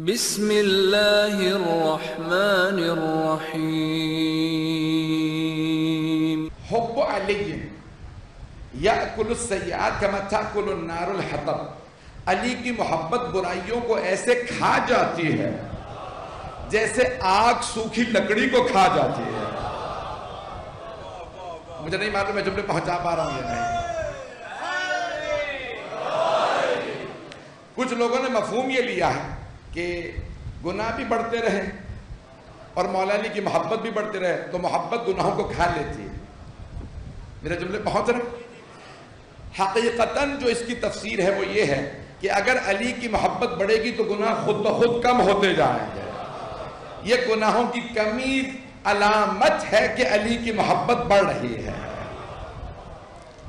بسم اللہ الرحمن الرحیم حب علی یأکل السیئات کما تأکل النار الحطب. علی کی محبت برائیوں کو ایسے کھا جاتی ہے جیسے آگ سوکھی لکڑی کو کھا جاتی ہے. مجھے نہیں معلوم میں جملے پہنچا پا رہا ہوں یا نہیں. کچھ لوگوں نے مفہوم یہ لیا ہے کہ گناہ بھی بڑھتے رہے اور مولا علی کی محبت بھی بڑھتے رہے تو محبت گناہوں کو کھا لیتی ہے. میرے جملے پہنچ رہے. حقیقتاً جو اس کی تفسیر ہے وہ یہ ہے کہ اگر علی کی محبت بڑھے گی تو گناہ خود بخود کم ہوتے جائیں گے. یہ گناہوں کی کمی علامت ہے کہ علی کی محبت بڑھ رہی ہے.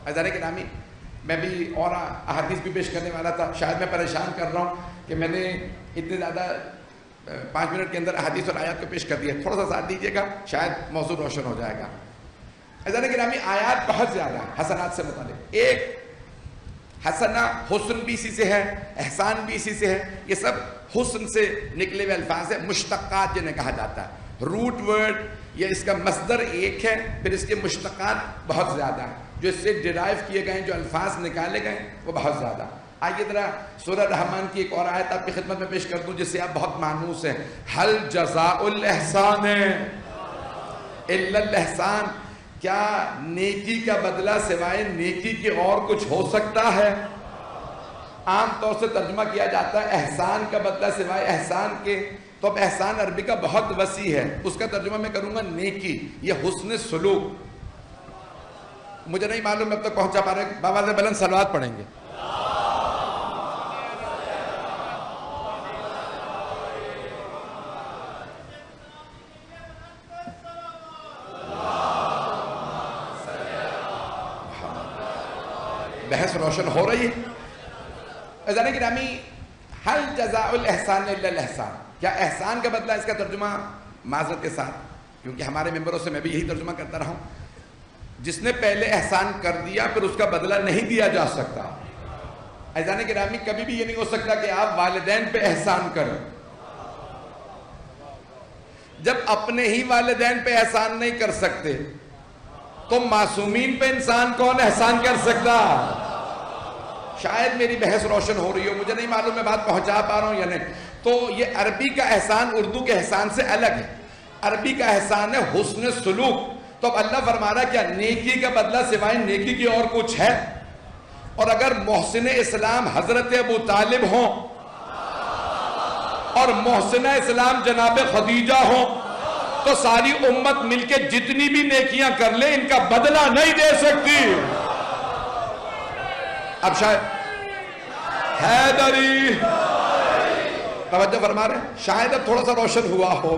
عزیزان گرامی، میں بھی اور احادیث بھی پیش کرنے والا تھا. شاید میں پریشان کر رہا ہوں کہ میں نے اتنے زیادہ 5 منٹ کے اندر احادیث اور آیات کو پیش کر دیا. تھوڑا سا ساتھ دیجیے گا، شاید موضوع روشن ہو جائے گا. عزیزان گرامی، آیات بہت زیادہ ہیں حسنات سے متعلق. ایک حسنہ حسن بھی اسی سے ہے، احسان بھی اسی سے ہے. یہ سب حسن سے نکلے ہوئے الفاظ ہیں، مشتقات جنہیں کہا جاتا ہے. روٹ ورڈ یا اس کا مصدر ایک ہے، پھر اس کے مشتقات بہت زیادہ ہیں. جو اس سے ڈیرائیو کیے گئے ہیں، جو الفاظ نکالے گئے ہیں، وہ بہت زیادہ. آئیے ذرا سورہ رحمان کی ایک اور آیت آپ کی خدمت میں پیش کر دوں جس سے آپ بہت مانوس ہیں. هل جزاء الاحسان الا الاحسان. کیا نیکی کا بدلہ سوائے نیکی کے اور کچھ ہو سکتا ہے؟ عام طور سے ترجمہ کیا جاتا ہے احسان کا بدلہ سوائے احسان کے. تو اب احسان عربی کا بہت وسیع ہے، اس کا ترجمہ میں کروں گا نیکی یا حسن سلوک. مجھے نہیں معلوم میں اب تک پہنچا پا رہے. بابا سے بلند صلوات پڑھیں گے. بحث روشن ہو رہی ہے. عزیزان گرامی، هل جزاء الاحسان الا الاحسان. کیا احسان کا بدلہ؟ اس کا ترجمہ معذرت کے ساتھ کیونکہ ہمارے ممبروں سے میں بھی یہی ترجمہ کرتا رہا ہوں، جس نے پہلے احسان کر دیا پھر اس کا بدلہ نہیں دیا جا سکتا. عزیزان گرامی، کبھی بھی یہ نہیں ہو سکتا کہ آپ والدین پہ احسان کریں جب اپنے ہی والدین پہ احسان نہیں کر سکتے تو معصومین پہ انسان کون احسان کر سکتا؟ شاید میری بحث روشن ہو رہی ہو، مجھے نہیں معلوم میں بات پہنچا پا رہا ہوں یا نہیں. تو یہ عربی کا احسان اردو کے احسان سے الگ ہے. عربی کا احسان ہے حسن سلوک. تو اب اللہ فرما رہا ہے کیا نیکی کا بدلہ سوائے نیکی کی اور کچھ ہے؟ اور اگر محسن اسلام حضرت ابو طالب ہوں اور محسن اسلام جناب خدیجہ ہوں تو ساری امت مل کے جتنی بھی نیکیاں کر لے ان کا بدلہ نہیں دے سکتی. اب شاید حیدری توجہ فرما رہے ہیں، شاید اب تھوڑا سا روشن ہوا ہو.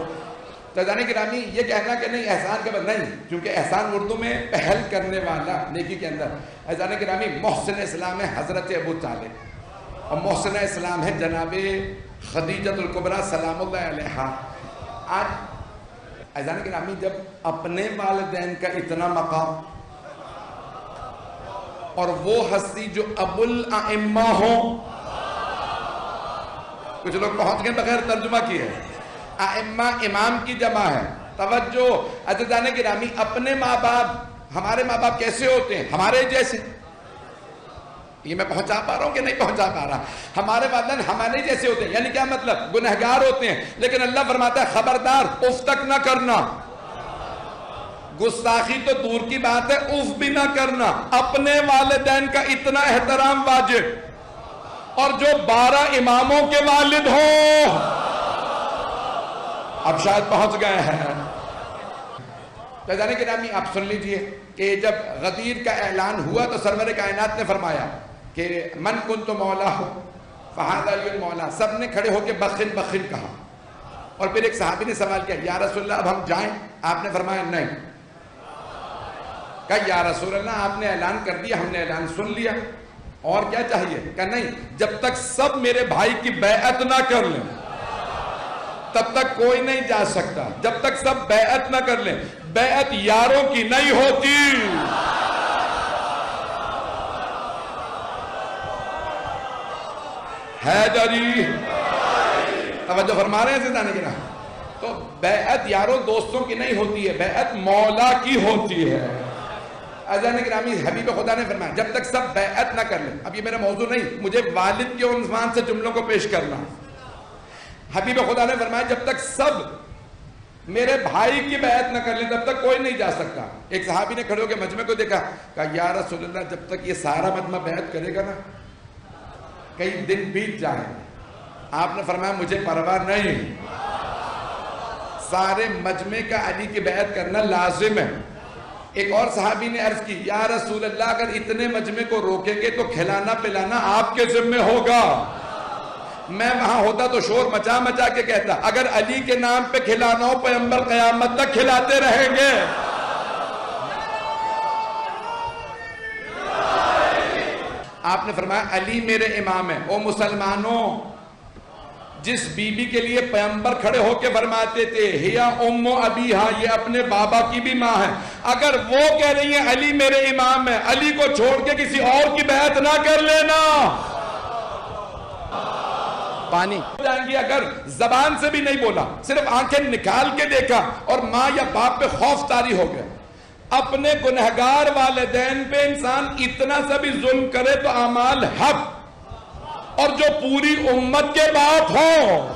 تو عزیزان گرامی، یہ کہنا کہ نہیں احسان کا بدلہ نہیں، کیونکہ احسان اردو میں پہل کرنے والا نیکی کے اندر. عزیزان گرامی، محسن اسلام ہے حضرت ابو طالب اور محسن اسلام ہے جناب خدیجۃ الکبریٰ سلام اللہ علیہا. آج عزیزان گرامی، جب اپنے والدین کا اتنا مقام اور وہ ہستی جو ابو الائمہ ہوں، کچھ لوگ پہنچ گئے بغیر ترجمہ کیے. ائمہ امام کی جمع ہے. توجہ عزیزان گرامی، اپنے ماں باپ، ہمارے ماں باپ کیسے ہوتے ہیں؟ ہمارے جیسے. یہ میں پہنچا پا رہا ہوں کہ نہیں پہنچا پا رہا؟ ہمارے والدین ہمارے جیسے ہوتے ہیں. یعنی کیا مطلب؟ گنہگار ہوتے ہیں، لیکن اللہ فرماتا ہے خبردار اف تک نہ کرنا. گستاخی تو دور کی بات ہے، اف بھی نہ کرنا. اپنے والدین کا اتنا احترام واجب. اور جو 12 اماموں کے والد ہوں، اب شاید پہنچ گئے ہیں. عزیزان گرامی، آپ سن لیجئے کہ جب غدیر کا اعلان ہوا تو سرور کائنات نے فرمایا کہ من کنت مولا ہو فہذا علی المولا. سب نے کھڑے ہو کے بخن بخن کہا. اور پھر ایک صحابی نے سوال کیا، یا رسول اللہ اب ہم جائیں؟ آپ نے فرمایا نہیں. کہا یا رسول اللہ آپ نے اعلان کر دیا، ہم نے اعلان سن لیا، اور کیا چاہیے؟ کہا نہیں، جب تک سب میرے بھائی کی بیعت نہ کر لیں تب تک کوئی نہیں جا سکتا. جب تک سب بیعت نہ کر لیں. بیعت یاروں کی نہیں ہوتی. حیدری توجہ فرما رہے ہیں زندانی گرام؟ تو بیعت یاروں دوستوں کی نہیں ہوتی ہے، بیعت مولا کی ہوتی ہے۔ عزیزان گرامی، حبیب خدا نے فرمایا جب تک سب بیعت نہ کر لیں، اب یہ میرا موضوع نہیں، مجھے والد کے عنوان سے جملوں کو پیش کرنا۔ حبیب خدا نے فرمایا جب تک سب میرے بھائی کی بیعت نہ کر لیں تب تک کوئی نہیں جا سکتا۔ ایک صحابی نے کھڑے ہو کے مجمع کو دیکھا، کہا یا رسول اللہ جب تک یہ سارا مجمع بیعت کرے گا نا کئی دن بیت جائیں۔ آپ نے فرمایا مجھے پرواہ نہیں، سارے مجمع کا علی کی بیعت کرنا لازم ہے۔ ایک اور صحابی نے عرض کی یا رسول اللہ اگر اتنے مجمع کو روکیں گے تو کھلانا پلانا آپ کے ذمہ ہوگا۔ میں وہاں ہوتا تو شور مچا مچا کے کہتا اگر علی کے نام پہ کھلانا ہو پیغمبر قیامت تک کھلاتے رہیں گے۔ آپ نے فرمایا علی میرے امام ہیں۔ او مسلمانوں، جس بی بی کے لیے پیغمبر کھڑے ہو کے فرماتے تھے ہیا ام ابیہا، یہ اپنے بابا کی بھی ماں ہے، اگر وہ کہہ رہی ہیں علی میرے امام ہے، علی کو چھوڑ کے کسی اور کی بیعت نہ کر لینا۔ پانی جائیں گی، اگر زبان سے بھی نہیں بولا، صرف آنکھیں نکال کے دیکھا اور ماں یا باپ پہ خوف طاری ہو گیا۔ اپنے گنہگار والدین پہ انسان اتنا سا بھی ظلم کرے تو اعمال حق، اور جو پوری امت کے باپ ہوں۔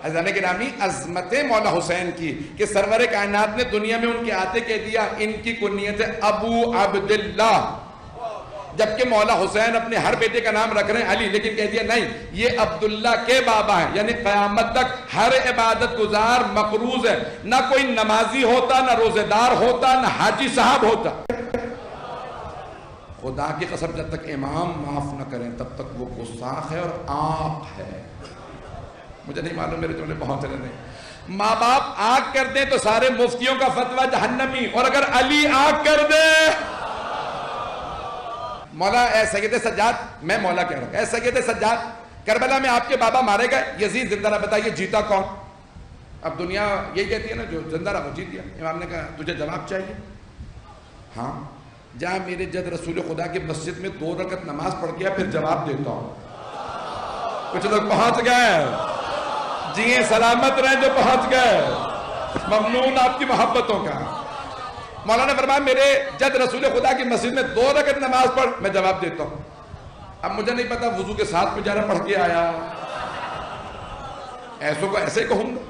عزیزان گرامی، عظمت مولا حسین کی کہ سرور کائنات نے دنیا میں ان کے آتے کہہ دیا ان کی کنیت ہے ابو عبداللہ، جبکہ مولا حسین اپنے ہر بیٹے کا نام رکھ رہے ہیں علی، لیکن کہہ دیا نہیں یہ عبداللہ کے بابا ہیں، یعنی قیامت تک ہر عبادت گزار مقروض ہے، نہ کوئی نمازی ہوتا، نہ روزے دار ہوتا، نہ حاجی صاحب ہوتا۔ خدا کی قسم جب تک امام معاف نہ کریں تب تک وہ گستاخ ہے اور آنکھ ہے۔ مجھے نہیں معلوم میرے جملے پہنچ رہے نہیں۔ ماں باپ آنکھ کر دیں تو سارے مفتیوں کا فتویٰ جہنمی، اور اگر علی آنکھ کر دے، مولا اے سید سجاد، میں مولا کہہ رہا ہوں، اے سید سجاد کربلا میں آپ کے بابا مارے گئے، یزید زندہ رہا، بتائیے جیتا کون؟ اب دنیا یہی کہتی ہے نا جو زندہ رہا وہ جیت گیا۔ امام نے کہا تجھے جواب چاہیے؟ ہاں، جہاں میرے جد رسول خدا کی مسجد میں 2 رکعت نماز پڑھ گیا پھر جواب دیتا ہوں۔ کچھ لوگ پہنچ گئے، جی سلامت رہیں جو پہنچ گئے، ممنون آپ کی محبتوں کا۔ مولانا فرمایا میرے جد رسول خدا کی مسجد میں 2 رکعت نماز پڑھ، میں جواب دیتا ہوں۔ اب مجھے نہیں پتا وضو کے ساتھ بیچارہ پڑھ کے آیا، ایسوں کو ایسے کہوں گا۔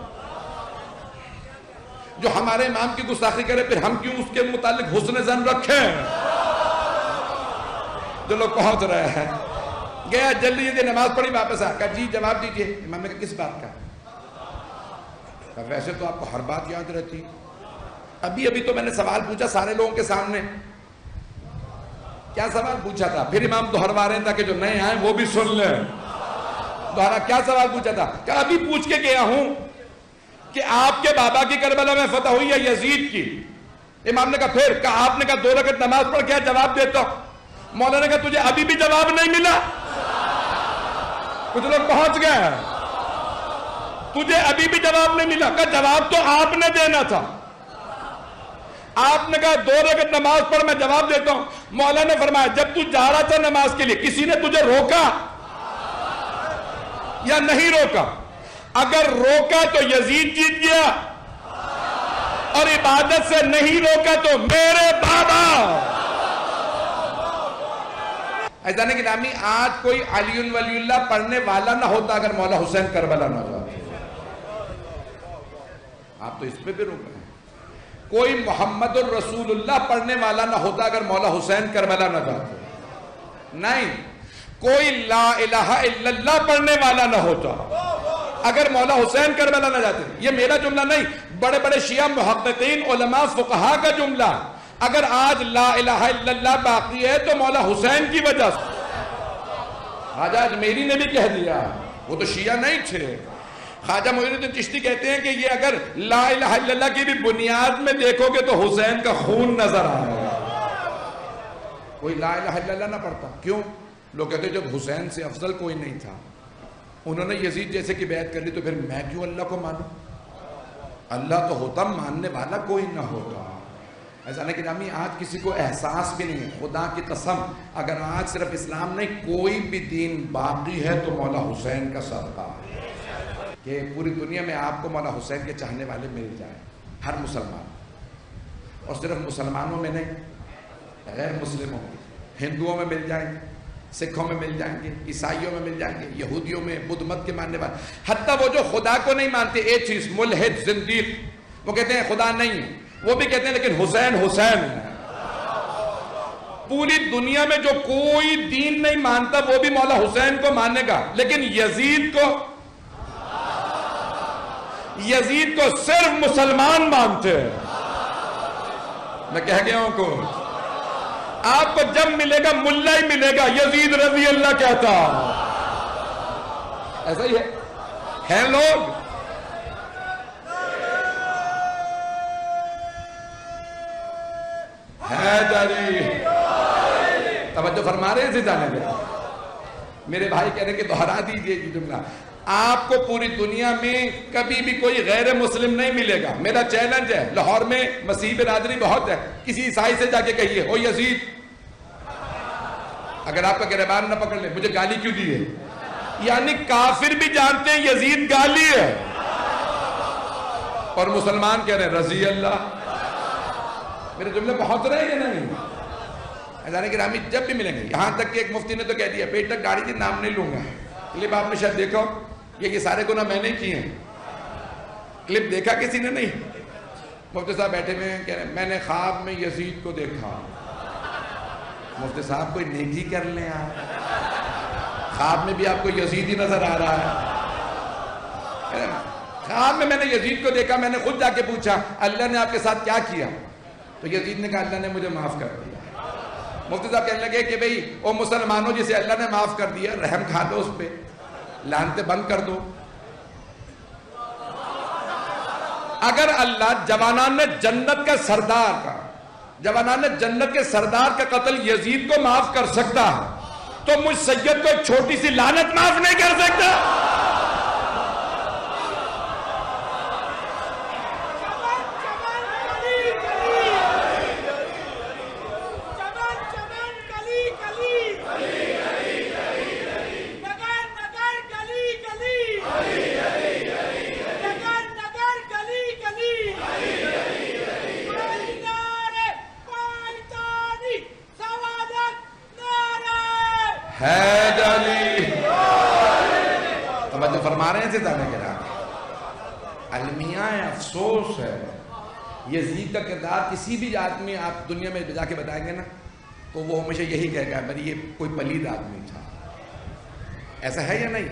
جو ہمارے امام کی گستاخی کرے پھر ہم کیوں اس کے متعلق حسن ظن رکھیں؟ جو لوگ پہنچ رہے ہیں، گیا جلدی جلدی نماز پڑھی، واپس آ کہا جی جواب دیجئے۔ امام نے کہا کس بات کا؟ ویسے تو آپ کو ہر بات یاد رہتی، ابھی تو میں نے سوال پوچھا سارے لوگوں کے سامنے۔ کیا سوال پوچھا تھا؟ پھر امام دوہروا رہے ہیں تاکہ جو نئے آئیں وہ بھی سن لیں۔ دوہرا کیا سوال پوچھا تھا؟ کہ ابھی پوچھ کے گیا ہوں کہ آپ کے بابا کی کربلا میں فتح ہوئی ہے یزید کی۔ امام نے کہا پھر؟ کہا آپ نے کہا 2 رکعت نماز پڑھ کیا جواب دیتا ہوں۔ مولا نے کہا تجھے ابھی بھی جواب نہیں ملا؟ کچھ لوگ پہنچ گئے، تجھے ابھی بھی جواب نہیں ملا؟ کہا جواب تو آپ نے دینا تھا، آپ نے کہا 2 رکعت نماز پڑھ میں جواب دیتا ہوں۔ مولا نے فرمایا جب تو جا رہا تھا نماز کے لیے کسی نے تجھے روکا یا نہیں روکا؟ اگر روکا تو یزید جیت گیا، اور عبادت سے نہیں روکا تو میرے بابا۔ عزیزان گرامی، آج کوئی علی ولی اللہ پڑھنے والا نہ ہوتا اگر مولا حسین کربلا نہ جاتے۔ آپ تو اس پہ بھی روک رہے ہیں۔ کوئی محمد الرسول اللہ پڑھنے والا نہ ہوتا اگر مولا حسین کربلا نہ جاتے۔ نہیں، کوئی لا الہ الا اللہ پڑھنے والا نہ ہوتا اگر مولا حسین کربلا نہ جاتے۔ یہ میرا جملہ نہیں، بڑے بڑے شیعہ محققین علماء فقہا کا جملہ۔ اگر آج لا الہ الا اللہ باقی ہے تو مولا حسین کی وجہ سے۔ خواجہ اجمیری نے بھی کہہ دیا، وہ تو شیعہ نہیں تھے۔ خواجہ معین الدین چشتی کہتے ہیں کہ یہ اگر لا الہ الا اللہ کی بھی بنیاد میں دیکھو گے تو حسین کا خون نظر آئے گا۔ کوئی لا الہ الا اللہ نہ پڑھتا، کیوں؟ لوگ کہتے ہیں جب حسین سے افضل کوئی نہیں تھا، انہوں نے یزید جیسے کی بیعت کر لی تو پھر میں کیوں اللہ کو مانوں؟ اللہ تو ہوتا، ماننے والا کوئی نہ ہوتا۔ ایسا نہیں کہ ہمیں آج کسی کو احساس بھی نہیں ہے، خدا کی قسم اگر آج صرف اسلام نہیں کوئی بھی دین باقی ہے تو مولا حسین کا صدقہ ہے کہ پوری دنیا میں آپ کو مولا حسین کے چاہنے والے مل جائیں، ہر مسلمان، اور صرف مسلمانوں میں نہیں، غیر مسلموں میں، ہندوؤں میں مل جائیں گے، سکھوں میں مل جائیں گے، عیسائیوں میں مل جائیں گے، یہودیوں میں، بدھ مت کے ماننے والے، حتیٰ وہ جو خدا کو نہیں مانتے، ایک چیز ملحد زندیق، وہ کہتے ہیں خدا نہیں ہے، وہ بھی کہتے ہیں لیکن حسین حسین ہے۔ پوری دنیا میں جو کوئی دین نہیں مانتا وہ بھی مولا حسین کو مانے گا، لیکن یزید کو صرف مسلمان مانتے ہیں۔ میں کہہ گیا ہوں کو آپ کو جب ملے گا ملا ہی ملے گا، یزید رضی اللہ کہتا، ایسا ہی ہے لوگ۔ حیدری، توجہ فرما رہے ہیں سیدھانے میں، میرے بھائی کہہ رہے ہیں کہ دہرا دیجئے یہ جملہ، آپ کو پوری دنیا میں کبھی بھی کوئی غیر مسلم نہیں ملے گا۔ میرا چیلنج ہے، لاہور میں مسیح برادری بہت ہے، کسی عیسائی سے جا کے کہیے او یزید، اگر آپ کا گریبان نہ پکڑ لے مجھے گالی کیوں دی ہے، یعنی کافر بھی جانتے ہیں یزید گالی ہے، اور مسلمان کہہ رہے ہیں رضی اللہ۔ میرے جملے پہنچ رہے ہیں یا نہیں؟ ایسا کہ رامی جب بھی ملیں گے، یہاں تک کہ ایک مفتی نے تو کہہ دیا پیٹ تک گاڑی تھی نام نہیں لوں گا۔ کلپ آپ نے شاید دیکھا، یہ سارے گناہ میں نے کیے ہیں، کلپ دیکھا کسی نے نہیں؟ مفتی صاحب بیٹھے ہوئے ہیں کہہ رہے ہیں میں نے خواب میں یزید کو دیکھا۔ مفتی صاحب کوئی نیکی کر لیں آپ، خواب میں بھی آپ کو یزید ہی نظر آ رہا ہے۔ خواب میں نے یزید کو دیکھا، میں نے خود جا کے پوچھا اللہ نے آپ کے ساتھ کیا کیا؟ تو یزید نے کہا اللہ نے مجھے معاف کر دیا۔ مفتی صاحب کہنے لگے کہ بھئی او مسلمانوں جسے اللہ نے معاف کر دیا رحم کھا دو اس پہ، لعنتیں بند کر دو۔ اگر اللہ جوانان جنت کے سردار کا قتل یزید کو معاف کر سکتا ہے تو مجھ سید کو ایک چھوٹی سی لعنت معاف نہیں کر سکتا؟ توجہ فرما رہے ہیں سیدھانے کے رات، المیاں افسوس ہے یزید کا کردار کسی بھی آدمی آپ دنیا میں جا کے بتائیں گے نا تو وہ ہمیشہ یہی کہے گا بھائی یہ کوئی پلید آدمی تھا، ایسا ہے یا نہیں؟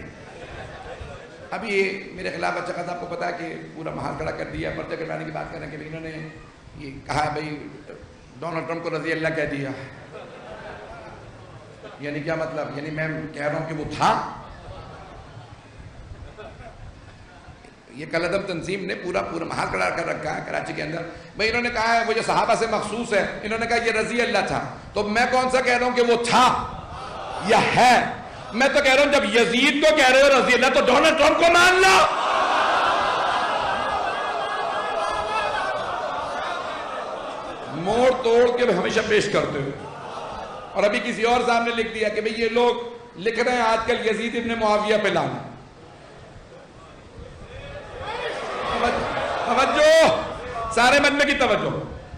اب یہ میرے خلاف اچھا خاصا آپ کو پتا ہے کہ پورا محل کھڑا کر دیا، پرچہ کٹوانے کی بات کر رہے ہیں کہ انہوں نے یہ کہا بھائی ڈونلڈ ٹرمپ کو رضی اللہ کہہ دیا، یعنی کیا مطلب؟ یعنی میں کہہ رہا ہوں کہ وہ تھا۔ یہ کالعدم تنظیم نے پورا محل کھڑا کر رکھا ہے کراچی کے اندر، بھئی انہوں نے کہا ہے وہ جو صحابہ سے مخصوص ہے، انہوں نے کہا یہ رضی اللہ تھا، تو میں کون سا کہہ رہا ہوں کہ وہ تھا یا ہے؟ میں تو کہہ رہا ہوں جب یزید کو کہہ رہے ہو رضی اللہ تو ڈونلڈ ٹرمپ کو مان لو۔ موڑ توڑ کے ہمیشہ پیش کرتے ہو، اور ابھی کسی اور صاحب نے لکھ دیا کہ بھئی یہ لوگ لکھ رہے ہیں آج کل یزید ابن معاویہ پہ لانا۔ توجہ، سارے مجمع کی توجہ،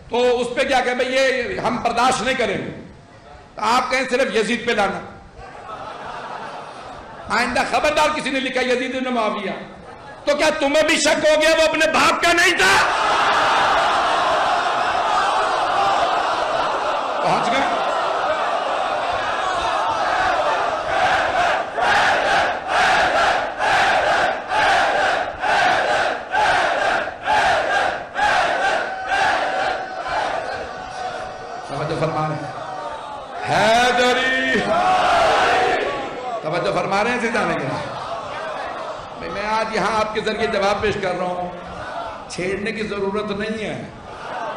تو اس پہ کیا کہ بھئی یہ ہم برداشت نہیں کریں گے، آپ کہیں صرف یزید پہ لانا۔ آئندہ خبردار کسی نے لکھا یزید ابن معاویہ، تو کیا تمہیں بھی شک ہو گیا وہ اپنے باپ کا نہیں تھا؟ پہنچ گئے۔ توجہ فرما رہے ہیں حیدری، توجہ فرما رہے ہیں سیدھانے کے لیے۔ میں آج یہاں آپ کے ذریعے جواب پیش کر رہا ہوں، چھیڑنے کی ضرورت نہیں ہے،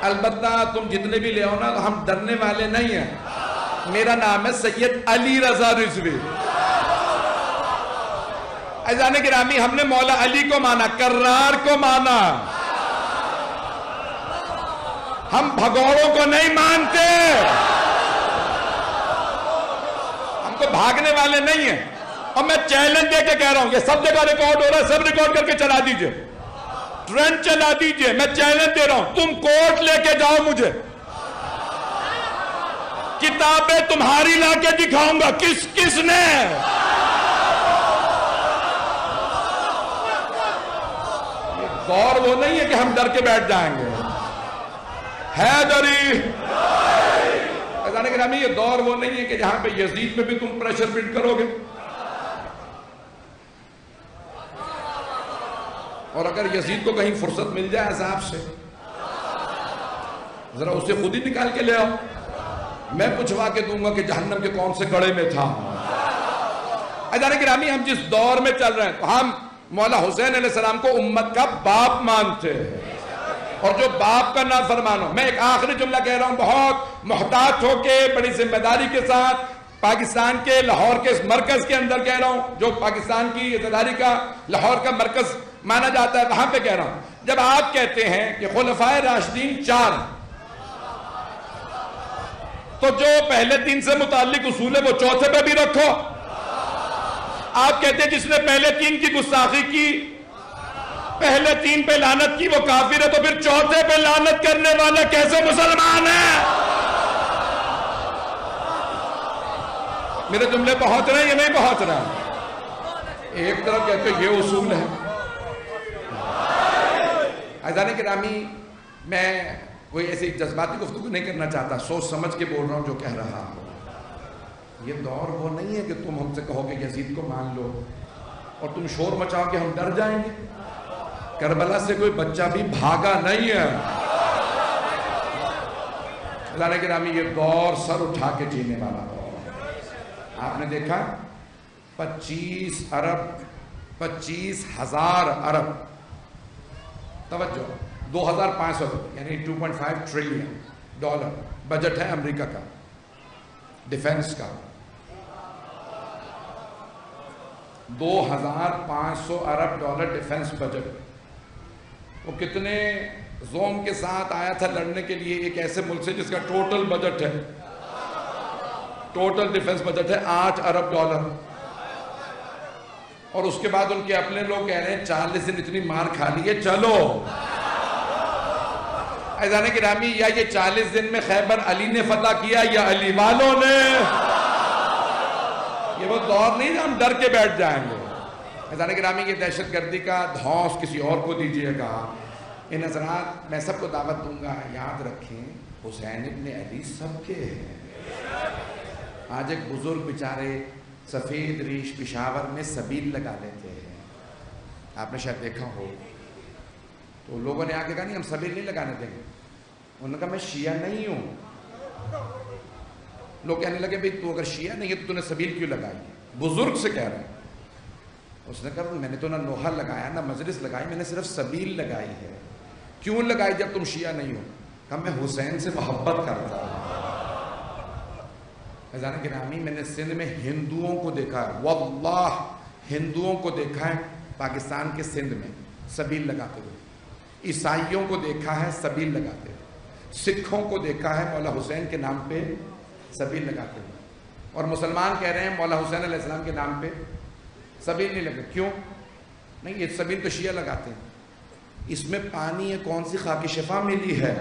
البتہ تم جتنے بھی لے آؤ نا تو ہم ڈرنے والے نہیں ہیں۔ میرا نام ہے سید علی رضا رضوی۔ عزیزان گرامی، ہم نے مولا علی کو مانا، کرار کو مانا، ہم بھگوڑوں کو نہیں مانتے، ہم کو بھاگنے والے نہیں ہیں. اور میں چیلنج دے کے کہہ رہا ہوں، یہ سب جگہ ریکارڈ ہو رہا ہے، سب ریکارڈ کر کے چلا دیجئے، ٹرینڈ چلا دیجئے. میں چیلنج دے رہا ہوں، تم کورٹ لے کے جاؤ، مجھے کتابیں تمہاری لا کے دکھاؤں گا کس کس نے دور وہ نہیں ہے کہ ہم ڈر کے بیٹھ جائیں گے. حیدری جانے کے نامی، یہ دور وہ نہیں ہے کہ جہاں پہ یزید پہ بھی تم پریشر بلڈ کرو گے. اور اگر یزید کو کہیں فرصت مل جائے عذاب سے، ذرا اسے خود ہی نکال کے لے آؤ، میں پوچھوا کے دوں گا کہ جہنم کے کون سے گڑھے میں تھا. اجانے گرامی، ہم جس دور میں چل رہے ہیں تو ہم مولا حسین علیہ السلام کو امت کا باپ مانتے ہیں، اور جو باپ کا نافرمان ہو. میں ایک آخری جملہ کہہ رہا ہوں، بہت محتاط ہو کے، بڑی ذمہ داری کے ساتھ، پاکستان کے لاہور کے اس مرکز کے اندر کہہ رہا ہوں، جو پاکستان کی اتحادی کا لاہور کا مرکز مانا جاتا ہے، وہاں پہ کہہ رہا ہوں. جب آپ کہتے ہیں کہ خلفائے راشدین 4، تو جو پہلے 3 سے متعلق اصول ہے وہ چوتھے پہ بھی رکھو. آپ کہتے ہیں جس نے پہلے 3 کی گستاخی کی، پہلے 3 پہ لعنت کی، وہ کافر ہے، تو پھر چوتھے پہ لعنت کرنے والا کیسے مسلمان ہے؟ میرے جملے پہنچ رہے ہیں یا نہیں پہنچ رہے؟ ایک طرف کہتے ہیں یہ اصول ہے. عزیزان گرامی، میں کوئی ایسی جذباتی گفتگو نہیں کرنا چاہتا، سوچ سمجھ کے بول رہا ہوں جو کہہ رہا ہوں. یہ دور وہ نہیں ہے کہ تم ہم سے کہو کہ یزید کو مان لو اور تم شور مچاؤ کہ ہم ڈر جائیں گے. کربلا سے کوئی بچہ بھی بھاگا نہیں ہے. اللہ گرامی، یہ دور سر اٹھا کے جینے والا دور. آپ نے دیکھا 25,000 ارب، توجہ، 2,500 یعنی $2.5 ٹریلین بجٹ ہے امریکہ کا ڈیفنس کا. 2,500 ارب ڈالر ڈیفنس بجٹ. وہ کتنے زوم کے ساتھ آیا تھا لڑنے کے لیے ایک ایسے ملک سے جس کا ٹوٹل بجٹ ہے، ٹوٹل ڈیفنس بجٹ ہے 8 ارب ڈالر. اور اس کے بعد ان کے اپنے لوگ کہہ رہے ہیں 40 دن اتنی مار کھا لی ہے، چلو. عزیزان گرامی، یا یہ 40 دن میں خیبر علی نے فتح کیا یا علی والوں نے؟ یہ وہ دور نہیں ہم ڈر کے بیٹھ جائیں گے. عزیزان گرامی، یہ دہشت گردی کا دھونس کسی اور کو دیجئے گا. ان حضرات، میں سب کو دعوت دوں گا، یاد رکھیں حسین ابن علی سب کے ہیں. آج ایک بزرگ بیچارے سفید ریش پشاور میں سبیل لگا لیتے ہیں، آپ نے شاید دیکھا ہو. تو لوگوں نے آگے کہا نہیں ہم سبیل نہیں لگانے دیں گے. انہوں نے کہا میں شیعہ نہیں ہوں. لوگ کہنے لگے بھئی تو اگر شیعہ نہیں ہے تو نے سبیل کیوں لگائی؟ بزرگ سے کہہ رہے ہیں. اس نے کہا میں نے تو نہ نوحہ لگایا نہ مجلس لگائی، میں نے صرف سبیل لگائی ہے. کیوں لگائی جب تم شیعہ نہیں ہو؟ کہا میں حسین سے محبت کرتا ہوں. عزیزان گرامی، میں نے سندھ میں ہندوؤں کو دیکھا ہے، واللہ ہندوؤں کو دیکھا ہے پاکستان کے سندھ میں سبیل لگاتے ہوئے. عیسائیوں کو دیکھا ہے سبیل لگاتے ہوئے. سکھوں کو دیکھا ہے مولا حسین کے نام پہ سبیل لگاتے ہوئے. اور مسلمان کہہ رہے ہیں مولا حسین علیہ السلام کے نام پہ سبیل نہیں لگا. کیوں نہیں؟ یہ سبیل تو شیعہ لگاتے ہیں. اس میں پانی ہے، کون سی خاک شفا ملی ہے؟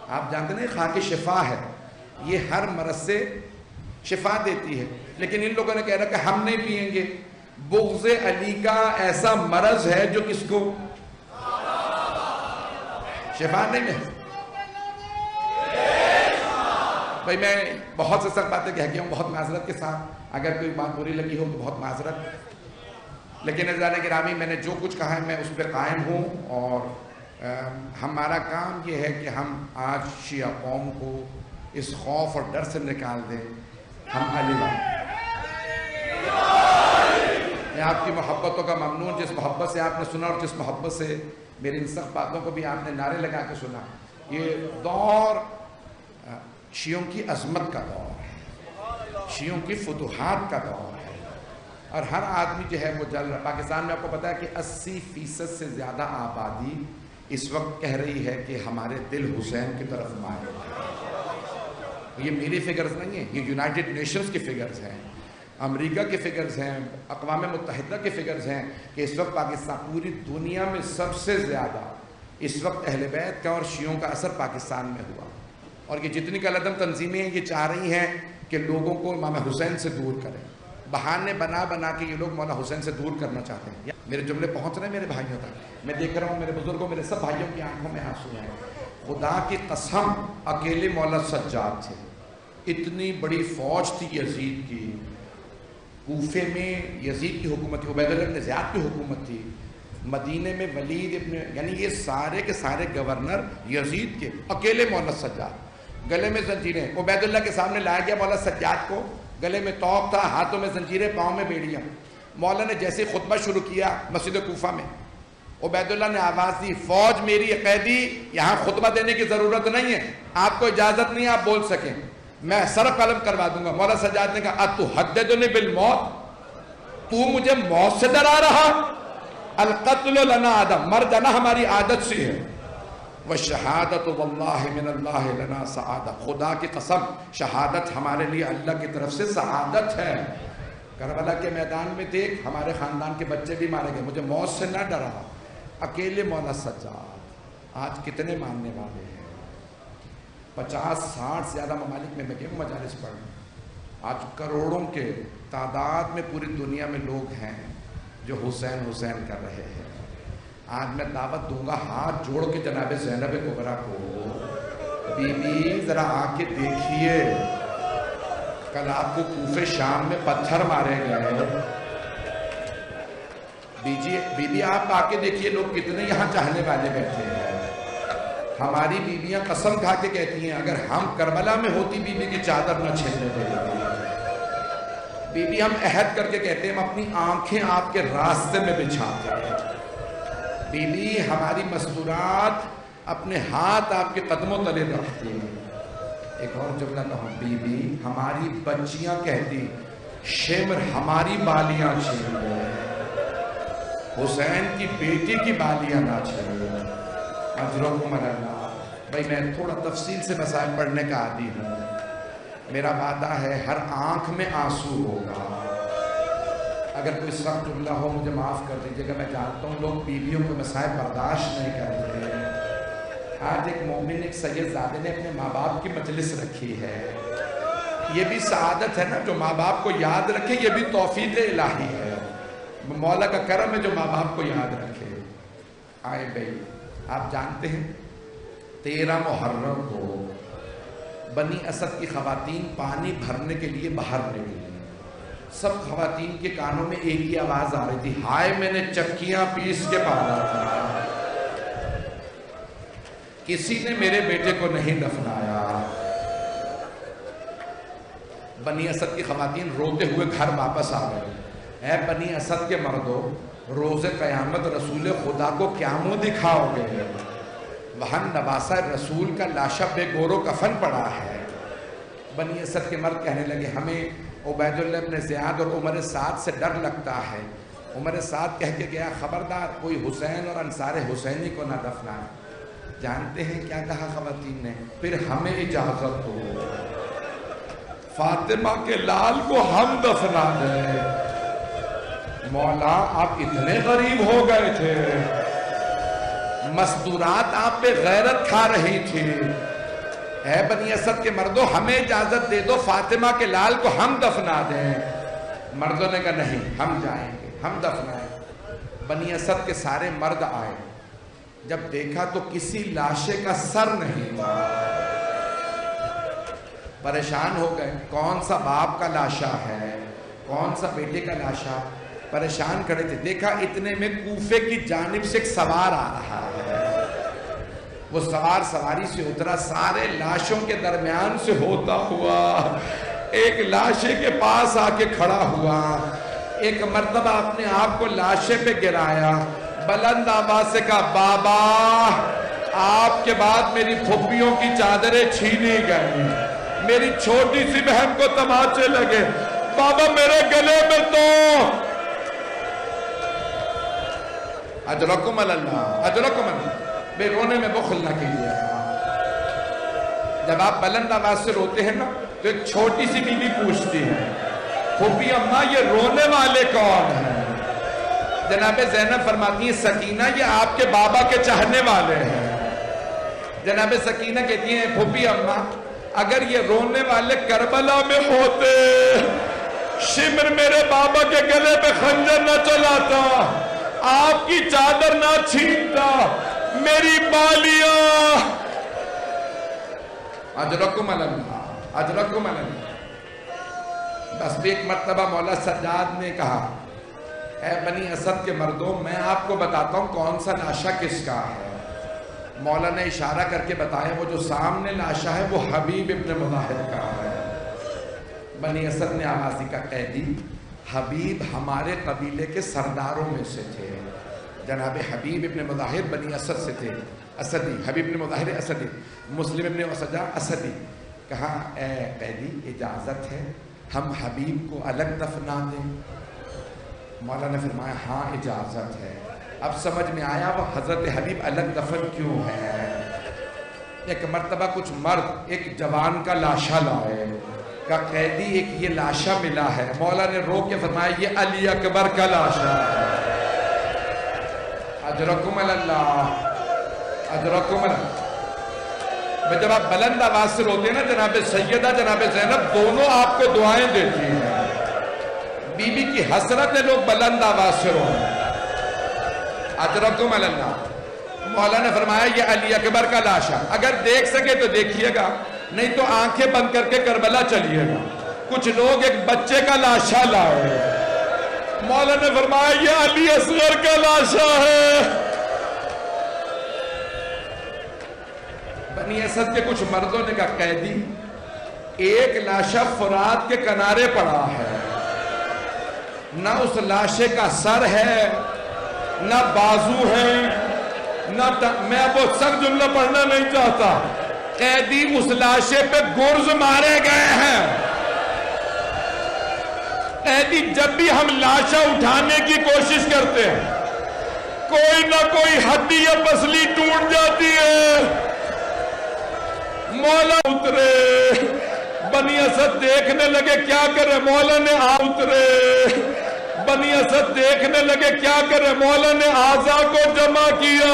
آپ جانتے نہیں خاک شفا ہے، یہ ہر مرض سے شفا دیتی ہے. لیکن ان لوگوں نے کہہ رہا کہ ہم نہیں پیئیں گے. بغض علی کا ایسا مرض ہے جو کس کو شفا نہیں ہے. بھائی میں بہت سے سخت باتیں کہہ گیا ہوں، بہت معذرت کے ساتھ. اگر کوئی بات بری لگی ہو تو بہت معذرت. لیکن عزیزان گرامی، میں نے جو کچھ کہا ہے میں اس پہ قائم ہوں. اور ہمارا کام یہ ہے کہ ہم آج شیعہ قوم کو اس خوف اور ڈر سے نکال دیں. ہم علی والے. میں آپ کی محبتوں کا ممنون، جس محبت سے آپ نے سنا اور جس محبت سے میری ان سخت باتوں کو بھی آپ نے نعرے لگا کے سنا. یہ دور شیعوں کی عظمت کا دور ہے، شیعوں کی فتوحات کا دور ہے. اور ہر آدمی جو ہے وہ جل رہا. پاکستان میں آپ کو پتا ہے کہ 80% سے زیادہ آبادی اس وقت کہہ رہی ہے کہ ہمارے دل حسین کی طرف مائل ہے. یہ میری فگرز نہیں ہیں، یہ یونائٹڈ نیشنز کی فگرز ہیں، امریکہ کے فگرز ہیں، اقوام متحدہ کے فگرز ہیں کہ اس وقت پاکستان پوری دنیا میں سب سے زیادہ اس وقت اہل بیت کا اور شیعوں کا اثر پاکستان میں ہوا. اور یہ جتنی کالعدم تنظیمیں ہیں یہ چاہ رہی ہیں کہ لوگوں کو امام حسین سے دور کریں. بہانے بنا بنا کے یہ لوگ مولا حسین سے دور کرنا چاہتے ہیں. میرے جملے پہنچ رہے ہیں میرے بھائیوں تک. میں دیکھ رہا ہوں میرے بزرگوں، میرے سب بھائیوں کی آنکھوں میں آنسو ہیں. خدا کی قسم اکیلے مولا سجاد تھے. اتنی بڑی فوج تھی یزید کی. کوفے میں یزید کی حکومت تھی، عبید اللہ ابن زیاد کی حکومت تھی. مدینے میں ولید ابن، یعنی یہ سارے کے سارے گورنر یزید کے. اکیلے مولا سجاد. گلے میں زنجیریں. عبید اللہ کے سامنے لایا گیا مولا سجاد کو، گلے میں توق تھا، ہاتھوں میں زنجیریں، پاؤں میں بیڑیاں. مولا نے جیسے خطبہ شروع کیا مسجد کوفہ میں، عبید اللہ نے آواز دی، فوج میری قیدی، یہاں خطبہ دینے کی ضرورت نہیں ہے، آپ کو اجازت نہیں آپ بول سکیں، میں سر قلم کروا دوں گا. مولا سجاد نے کہا اتحدثنی بالموت، تو مجھے موت سے ڈرا رہا؟ القتل لنا عادت، مر جانا ہماری عادت سی ہے. والشہادت واللہ من اللہ لنا سعادت، خدا کی قسم شہادت ہمارے لیے اللہ کی طرف سے سعادت ہے. کربلا کے میدان میں دیکھ ہمارے خاندان کے بچے بھی مارے گئے، مجھے موت سے نہ ڈرا. اکیلے مولا سجاد. آج کتنے ماننے والے ہیں؟ 50-60 سے زیادہ ممالک میں گیا ہوں مجالس پڑھنے. آج کروڑوں کے تعداد میں پوری دنیا میں لوگ ہیں جو حسین حسین کر رہے ہیں. آج میں دعوت دوں گا ہاتھ جوڑ کے جناب زینب کبریٰ کو، بی بی ذرا آ کے دیکھیے، کل آپ کو کوفے شام میں پتھر مارے گئے. بی بی آپ آ کے دیکھیے لوگ کتنے یہاں چاہنے والے بیٹھے ہیں. ہماری بیویاں قسم کھا کے کہتی ہیں اگر ہم کربلا میں ہوتی بی بی کی چادر نہ چھیلنے دیتی. بی بی ہم عہد کر کے کہتے ہیں ہم اپنی آنکھیں آپ کے راستے میں بچھاتے ہیں. بی بی ہماری مستورات اپنے ہاتھ آپ کے قدموں تلے رکھتی ہیں. ایک اور جملہ کہوں، بی بی ہماری بچیاں کہتی شمر ہماری بالیاں چھین لے، حسین کی بیٹی کی بالیاں نہ چھین لے. اجرکم اللہ. بھائی میں تھوڑا تفصیل سے مسائل پڑھنے کا عادی ہوں. میرا وعدہ ہے ہر آنکھ میں آنسو ہوگا. اگر کوئی سخت جملہ ہو مجھے معاف کر دیجیے گا. میں جانتا ہوں لوگ بیویوں کو مسائل برداشت نہیں کرتے. آج ایک مومن ایک سید زادے نے اپنے ماں باپ کی مجلس رکھی ہے. یہ بھی سعادت ہے نا، جو ماں باپ کو یاد رکھے، یہ بھی توفیق الہی ہے. مولا کا کرم ہے جو ماں باپ کو یاد رکھے. آئے بھائی آپ جانتے ہیں 13 محرم کو بنی اسد کی خواتین پانی بھرنے کے لیے باہر نکلی. سب خواتین کے کانوں میں ایک ہی آواز آ رہی تھی، ہائے میں نے چکیاں پیس کے پالا تھا، کسی نے میرے بیٹے کو نہیں دفنایا. بنی اسد کی خواتین روتے ہوئے گھر واپس آ گئے. اے بنی اسد کے مردوں، روز قیامت رسول خدا کو کیا منہ دکھاؤ گے؟ وہاں نواسہ رسول کا لاشا بے گور و کفن پڑا ہے. بنی اسد کے مرد کہنے لگے ہمیں عبید اللہ ابن زیاد اور عمر سعد سے ڈر لگتا ہے. عمر سعد کہہ کے گیا خبردار کوئی حسین اور انصار حسینی کو نہ دفنائے. جانتے ہیں کیا کہا خواتین نے؟ پھر ہمیں اجازت ہو فاطمہ کے لال کو ہم دفنا دیں. مولا آپ اتنے غریب ہو گئے تھے، مستورات آپ پہ غیرت کھا رہی تھی. اے بنی اسد کے مردوں ہمیں اجازت دے دو فاطمہ کے لال کو ہم دفنا دیں. مردوں نے کہا نہیں ہم جائیں گے، ہم دفنائیں. بنی اسد کے سارے مرد آئے، جب دیکھا تو کسی لاشے کا سر نہیں تھا. پریشان ہو گئے، کون سا باپ کا لاشا ہے، کون سا بیٹے کا لاشا. پریشان کھڑے تھے. دیکھا اتنے میں کوفے کی جانب سے ایک سوار آ رہا ہے. وہ سوار سواری سے اترا، سارے لاشوں کے درمیان سے ہوتا ہوا ایک لاشے کے پاس آ کے کھڑا ہوا. ایک مرتبہ اپنے آپ کو لاشے پہ گرایا، بلند آواز سے کہا بابا آپ کے بعد میری پھوپھیوں کی چادریں چھینی گئی، میری چھوٹی سی بہن کو تماچے لگے، بابا میرے گلے میں تو. اجرکم اللہ، اجرکم اللہ. بے رونے میں بخل نہ کیجیے. جب آپ بلند آواز سے روتے ہیں نا تو ایک چھوٹی سی بیوی پوچھتی ہے پھوپھی اماں یہ رونے والے کون ہیں؟ جناب زینب فرماتی ہیں سکینہ یہ آپ کے بابا کے چاہنے والے ہیں. جناب سکینہ کہتی ہیں پھوپھی اماں اگر یہ رونے والے کربلا میں ہوتے شمر میرے بابا کے گلے پہ خنجر نہ چلاتا، آپ کی چادر نہ چھینتا، میری بالیاں. اجرکم اللہ اجرکم اللہ. بس بھی ایک مرتبہ مولا سجاد نے کہا اے بنی اسد کے مردوں میں آپ کو بتاتا ہوں کون سا لاشا کس کا ہے. مولا نے اشارہ کر کے بتایا وہ جو سامنے لاشا ہے وہ حبیب ابن مظاہر کا ہے. بنی اسد نے آواز دی کا قیدی حبیب ہمارے قبیلے کے سرداروں میں سے تھے. جناب حبیب ابن مظاہر بنی اسد سے تھے، اسدی. حبیب ابن مظاہر اسدی، مسلم ابن اسجع اسدی. کہا اے قیدی اجازت ہے ہم حبیب کو الگ دفنا دیں؟ مولا نے فرمایا ہاں اجازت ہے. اب سمجھ میں آیا وہ حضرت حبیب الگ دفن کیوں ہے. ایک مرتبہ کچھ مرد ایک جوان کا لاشا لائے، کا قیدی ایک یہ لاشا ملا ہے. مولا نے رو کے فرمایا یہ علی اکبر کا لاشا ہے. اجرکم اللہ اجرکم اللہ. جب آپ بلند آواز سے روتے ہیں نا جناب سیدہ جناب زینب دونوں آپ کو دعائیں دیتی ہیں. بی بی کی حسرت ہے لوگ بلند آواز سے روتے ہیں. اجرکم اللہ. مولا نے فرمایا یہ علی اکبر کا لاشا، اگر دیکھ سکے تو دیکھیے گا نہیں تو آنکھیں بند کر کے کربلا چلیے گا. کچھ لوگ ایک بچے کا لاشا لائے، مولا نے فرمایا یہ علی اصغر کا لاشا ہے. بنی اسد کے کچھ مردوں نے کہا قیدی ایک لاشا فرات کے کنارے پڑا ہے، نہ اس لاشے کا سر ہے نہ بازو ہے نہ میں اب وہ سر جملہ پڑھنا نہیں چاہتا. قیدی اس لاشے پہ گرز مارے گئے ہیں. قیدی جب بھی ہم لاشا اٹھانے کی کوشش کرتے ہیں کوئی نہ کوئی ہڈی یا پسلی ٹوٹ جاتی ہے. مولا اترے، بنی اسد دیکھنے لگے کیا کرے، مولا نے اترے. بنی اسد دیکھنے لگے کیا کرے، مولا نے اعضاء کو جمع کیا.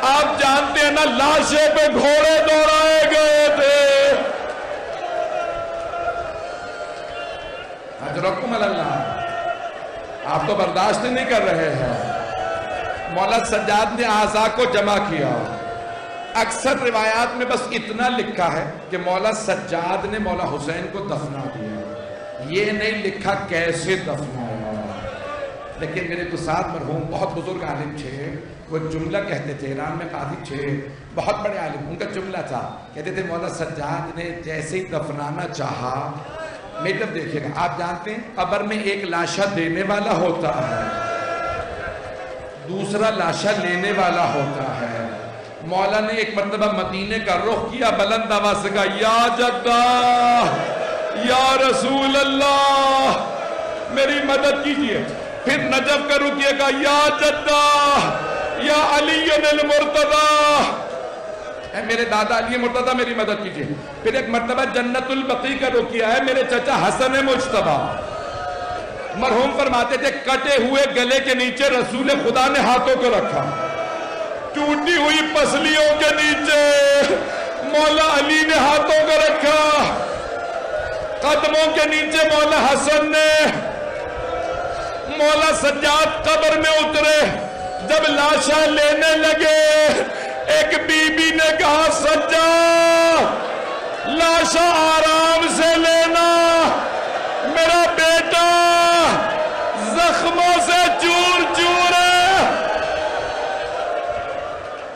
آپ جانتے ہیں نا لاشے پہ گھوڑے دوڑائے گئے تھے. اجرکم اللہ. آپ تو برداشت نہیں کر رہے ہیں. مولا سجاد نے اعضاء کو جمع کیا. اکثر روایات میں بس اتنا لکھا ہے کہ مولا سجاد نے مولا حسین کو دفنا دیا، یہ نہیں لکھا کیسے دفنایا. لیکن میرے تو ساتھ مرحوم بہت بزرگ عالم تھے، وہ جملہ کہتے تھے، ایران میں قاضی تھے، بہت بڑے عالم. ان کا جملہ تھا کہتے تھے مولا سجاد نے جیسے ہی دفنانا چاہا. میری طرف دیکھیے گا، آپ جانتے ہیں قبر میں ایک لاشا دینے والا ہوتا ہے، دوسرا لاشا لینے والا ہوتا ہے. مولا نے ایک مرتبہ مدینے کا رخ کیا، بلند آواز سے کہا یا جدہ یا رسول اللہ میری مدد کیجئے. پھر نجف کا رخ کیا، کہا یا جدہ یا علی المرتضی اے میرے دادا علی مرتضی میری مدد کیجئے. پھر ایک مرتبہ جنت البقیع کا رخ کیا ہے، میرے چچا حسن مجتبی. مرحوم فرماتے تھے کٹے ہوئے گلے کے نیچے رسول خدا نے ہاتھوں کو رکھا، ٹوٹی ہوئی پسلیوں کے نیچے مولا علی نے ہاتھوں کو رکھا، قدموں کے نیچے مولا حسن نے. مولا سجاد قبر میں اترے، جب لاشا لینے لگے ایک بی بی نے کہا سجاد لاشا آ